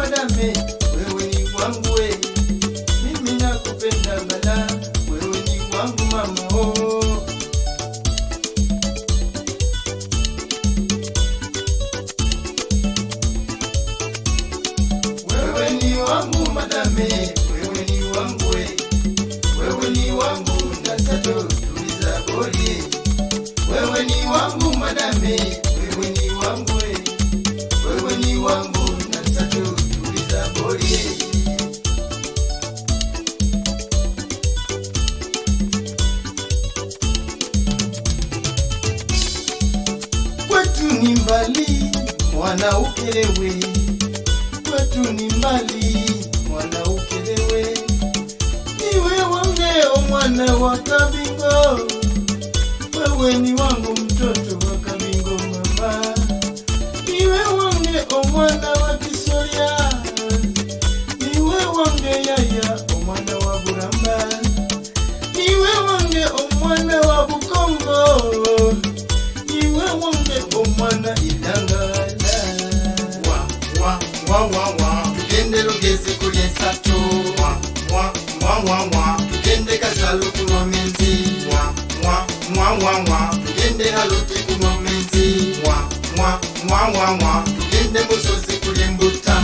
madame, wewe ni wangu we. Mimi nakupenda bala, wewe ni wangu mama oh. Wewe ni wangu madame, wewe ni wangu we. Wewe ni wangu nasato tuliza boli. Wewe ni wangu madame, wewe ni wangu we. Wewe ni wangu nasato tuliza boli. Kwetu ni mbali mwana ukelewe, kwetu ni mbali mwana ukelewe. Niwe wangeo mwana wa Kabingo, wewe ni wangu mtoto wa Kabingo mama. Niwe wangeo mwana wa Kisoria, niwe wange yaya mwana wa Buramba. Niwe wangeo mwana wa Bukongo, niwe wangeo mwana Ilangala. Tugende Lugezi kulye Nsato, tugende Kasalu kunwa menzi, tugende Haluti kunwa menzi, tugende Musozi kulye Mbuta,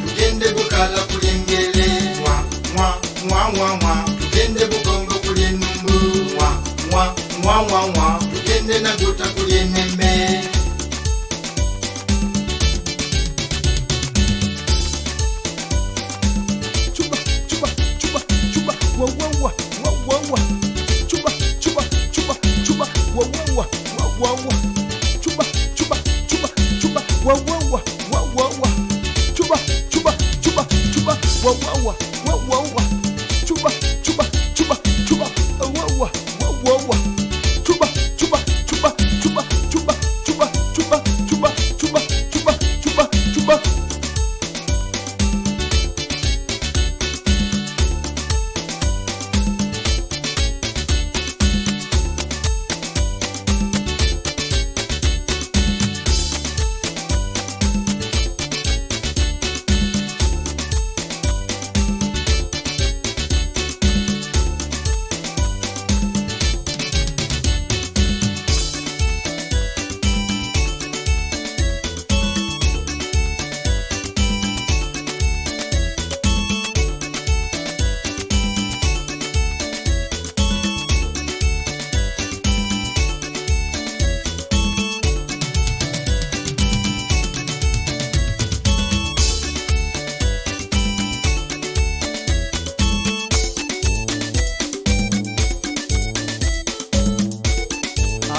tugende Bukala kulye Ngele, tugende Bukongo kulye Numbu, tugende Naguta kulye Neme.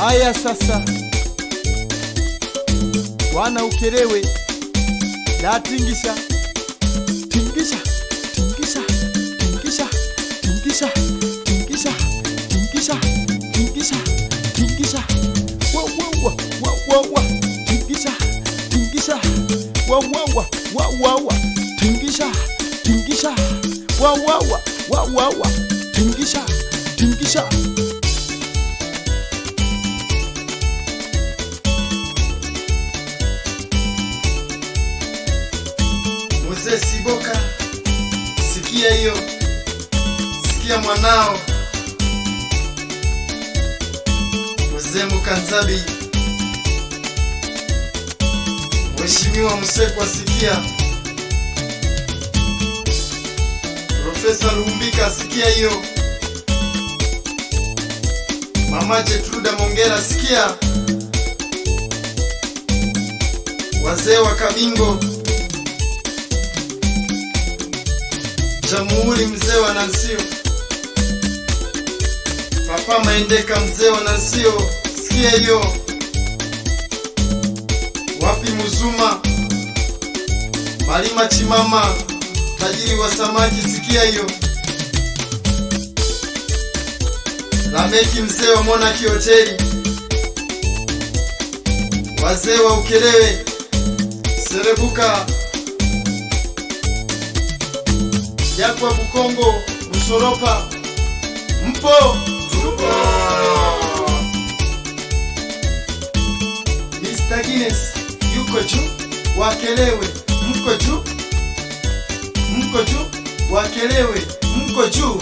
Haya sasa, wana ukelewe da tingisha tingisha tingisha tingisha tingisha tingisha tingisha tingisha tingisha wa tingisha tingisha wa tingisha tingisha wa tingisha tingisha. Mzee Siboka, sikia hiyo, sikia mwanao Mzee Mukanzabi. Mheshimiwa Msekwa, sikia. Profesa Lumbika, sikia hiyo. Mama Jetruda Mongera, sikia. Wazee wa Kabingo, Jamhuri mzee wa Nansio, Papa Maendeka mzee wa Nansio, sikia hiyo. Wapi Muzuma, Malima Chimama, tajiri wa samaki, sikia hiyo. Lameki mzee wa Monarch Hoteli, wazee wa Ukelewe, Serebuka, Yakwa Bukongo, Musoropa, mpo? Tupo! Mr. Guinness, yuko juu? Wakelewe mko juu, mko juu. Wakelewe mko juu.